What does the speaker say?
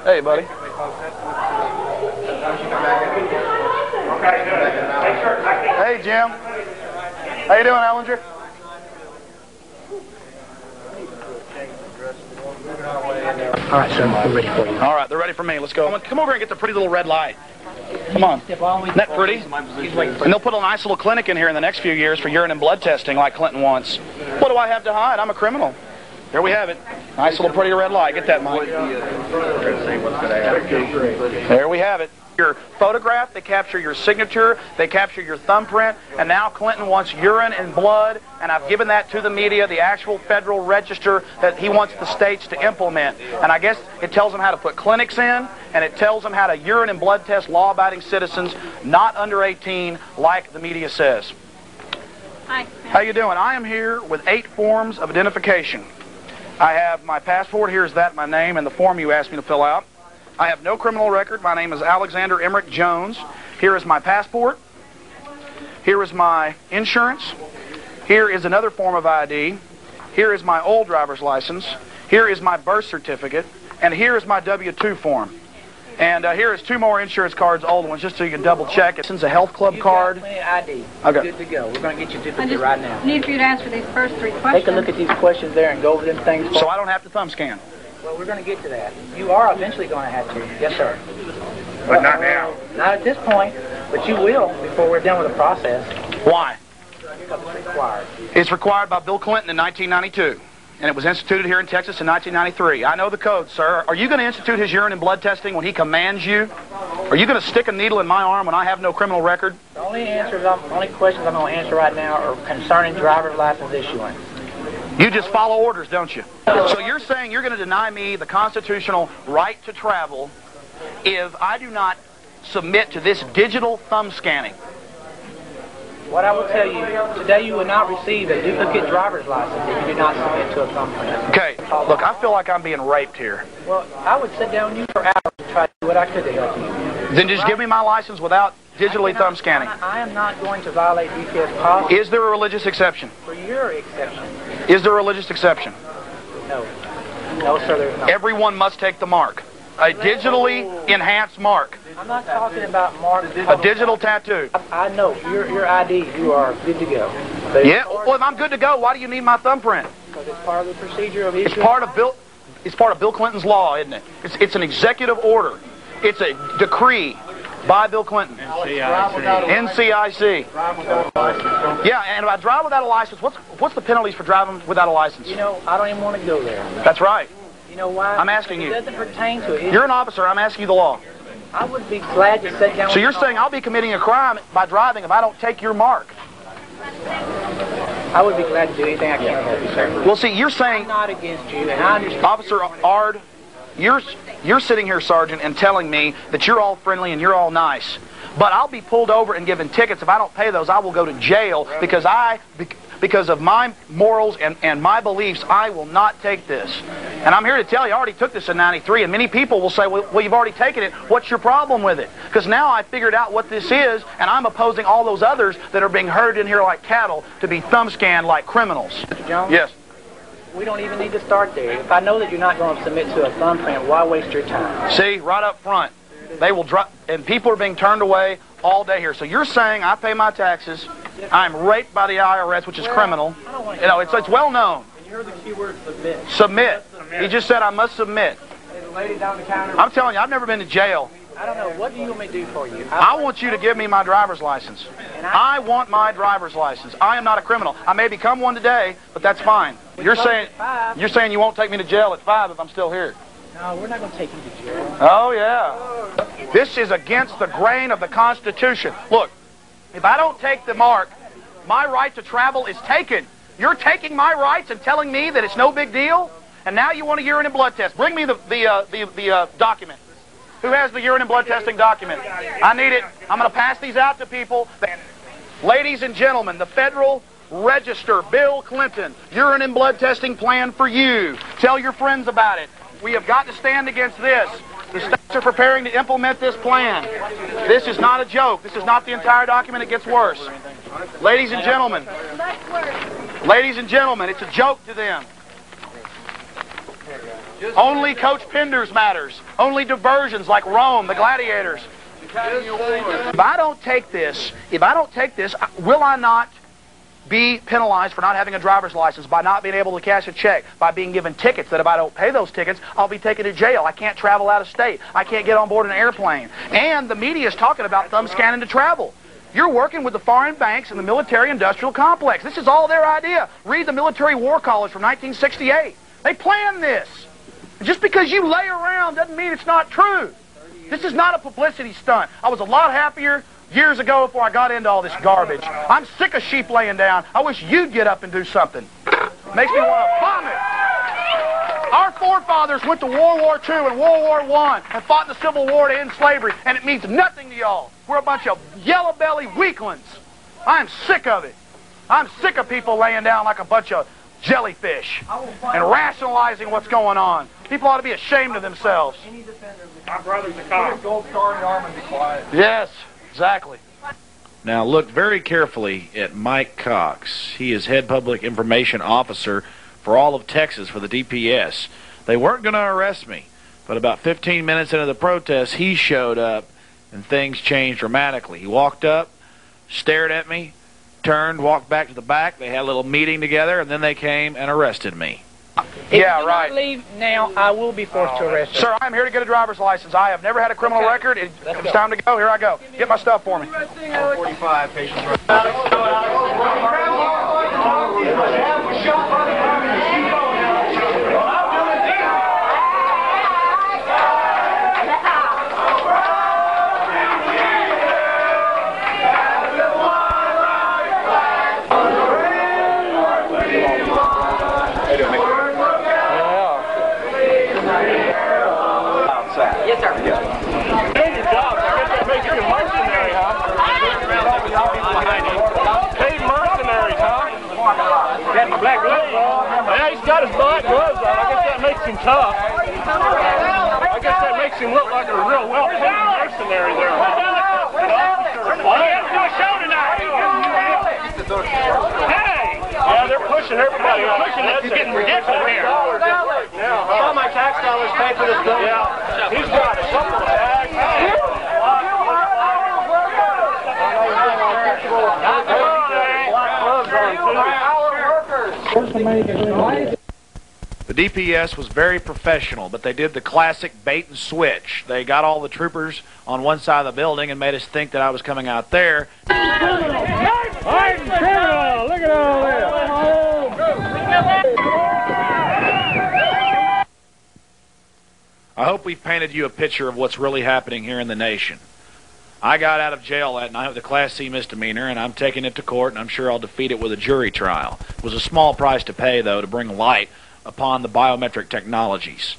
Hey, buddy. Hey, Jim. How you doing, Ellinger? All right, sir, we're ready for you. All right, they're ready for me. Let's go. Come over here and get the pretty little red light. Come on. Isn't that pretty? And they'll put a nice little clinic in here in the next few years for urine and blood testing like Clinton wants. What do I have to hide? I'm a criminal. There we have it. Nice little pretty red light. Get that, Mike. There we have it. Your photograph, they capture your signature, they capture your thumbprint, and now Clinton wants urine and blood, and I've given that to the media, the actual federal register that he wants the states to implement. And I guess it tells them how to put clinics in, and it tells them how to urine and blood test law-abiding citizens not under 18 like the media says. Hi. How you doing? I am here with 8 forms of identification. I have my passport. Here's that, my name, and the form you asked me to fill out. I have no criminal record. My name is Alexander Emmerich Jones. Here is my passport. Here is my insurance. Here is another form of ID. Here is my old driver's license. Here is my birth certificate. And here is my W-2 form. And here is 2 more insurance cards, old ones, just so you can double check. It's a health club card. You've got plenty of ID. Okay. Good to go. We're going to get you duplicate right now. I need for you to answer these first 3 questions. Take a look at these questions there and go over them things. So I don't have to thumb scan. Well, we're going to get to that. You are eventually going to have to. Yes, sir. But not now. Not at this point, but you will before we're done with the process. Why? Because it's required. It's required by Bill Clinton in 1992. And it was instituted here in Texas in 1993. I know the code, sir. Are you going to institute his urine and blood testing when he commands you? Are you going to stick a needle in my arm when I have no criminal record? The only questions I'm going to answer right now are concerning driver's license issuance. You just follow orders, don't you? So you're saying you're going to deny me the constitutional right to travel if I do not submit to this digital thumb scanning? What I will tell you, today you will not receive a duplicate driver's license if you do not submit to a thumbprint. Okay, look, I feel like I'm being raped here. Well, I would sit down with you for hours to try to do what I could to help you. Then just give me my license without digitally thumb scanning. I am not going to violate DPS policy. Is there a religious exception? For your exception. Is there a religious exception? No. No, sir, there's not. Everyone must take the mark. A digitally enhanced mark. I'm not talking about mark. A digital tattoo. I know. Your ID, you are good to go. But Yeah, well, if I'm good to go, why do you need my thumbprint? Because it's part of the procedure of issuing. It's part of Bill Clinton's law, isn't it? It's an executive order. It's a decree by Bill Clinton. NCIC. Yeah, and if I drive without a license, what's the penalties for driving without a license? You know, I don't even want to go there. That's right. You know why? I'm asking you. It doesn't pertain to it. You're an officer. I'm asking you the law. I would be glad to sit down. So you're saying I'll be committing a crime by driving if I don't take your mark? I would be glad to do anything I can to help you, sir. Well, see, you're saying, I'm not against you, and I understand. Officer Ard, you're sitting here, Sergeant, and telling me that you're all friendly and you're all nice. But I'll be pulled over and given tickets. If I don't pay those, I will go to jail because of my morals and my beliefs, I will not take this. And I'm here to tell you, I already took this in 93, and many people will say, well, you've already taken it. What's your problem with it? Because now I figured out what this is, and I'm opposing all those others that are being herded in here like cattle to be thumb scanned like criminals. Mr. Jones? Yes. We don't even need to start there. If I know that you're not going to submit to a thumbprint, why waste your time? See, right up front, they will drop, and people are being turned away all day here. So you're saying I pay my taxes, I'm raped by the IRS, which is criminal. You know, it's well known. And you heard the keyword submit. Submit. He just said I must submit. There's a lady down the counter. I'm telling you, I've never been to jail. I don't know. What do you want me to do for you? I want you to give me my driver's license. I want my driver's license. I am not a criminal. I may become one today, but that's fine. You're saying you won't take me to jail at 5 if I'm still here. No, we're not going to take you to jail. Oh, yeah. This is against the grain of the Constitution. Look, if I don't take the mark, my right to travel is taken. You're taking my rights and telling me that it's no big deal? And now you want a urine and blood test. Bring me the document. Who has the urine and blood testing document? I need it. I'm going to pass these out to people. Ladies and gentlemen, the Federal Register, Bill Clinton, urine and blood testing plan for you. Tell your friends about it. We have got to stand against this. The states are preparing to implement this plan. This is not a joke. This is not the entire document. It gets worse. Ladies and gentlemen, it's a joke to them. Only Coach Pender's matters. Only diversions like Rome, the gladiators. If I don't take this, will I not be penalized for not having a driver's license, by not being able to cash a check, by being given tickets that if I don't pay those tickets, I'll be taken to jail. I can't travel out of state. I can't get on board an airplane. And the media is talking about thumb scanning to travel. You're working with the foreign banks and the military-industrial complex. This is all their idea. Read the Military War College from 1968. They planned this. Just because you lay around doesn't mean it's not true. This is not a publicity stunt. I was a lot happier years ago before I got into all this garbage. I'm sick of sheep laying down. I wish you'd get up and do something. Makes me want to vomit. Our forefathers went to World War II and World War I and fought in the Civil War to end slavery, and it means nothing to y'all. We're a bunch of yellow-belly weaklings. I'm sick of it. I'm sick of people laying down like a bunch of jellyfish and rationalizing what's going on. People ought to be ashamed of themselves. My brother's a cop. Gold star in the arm and be quiet. Yes, exactly. Now look very carefully at Mike Cox. He is head public information officer for all of Texas for the DPS. They weren't going to arrest me, but about 15 minutes into the protest, he showed up and things changed dramatically. He walked up, stared at me, turned, walked back to the back. They had a little meeting together, and then they came and arrested me. If Yeah, you right. don't leave now, I will be forced to arrest you. Sir, I'm here to get a driver's license. I have never had a criminal record. It's time to go. Here I go. Get my stuff for me. 45 patients. Yes, sir. Doing your job. I guess that makes you a mercenary, huh? Paid mercenaries, huh? Got black gloves on. Yeah, he's got his black gloves on. I guess that makes him tough. I guess that makes him look like a real well-paid mercenary there, huh? Well, he has to do a show tonight. Hey! Yeah, they're pushing everybody off. It's getting ridiculous here. All my tax dollars pay for this building. Yeah, he's got a couple of tax. The DPS was very professional, but they did the classic bait and switch. They got all the troopers on one side of the building and made us think that I was coming out there. Look at all this. I hope we've painted you a picture of what's really happening here in the nation. I got out of jail that night with a Class C misdemeanor, and I'm taking it to court, and I'm sure I'll defeat it with a jury trial. It was a small price to pay, though, to bring light upon the biometric technologies.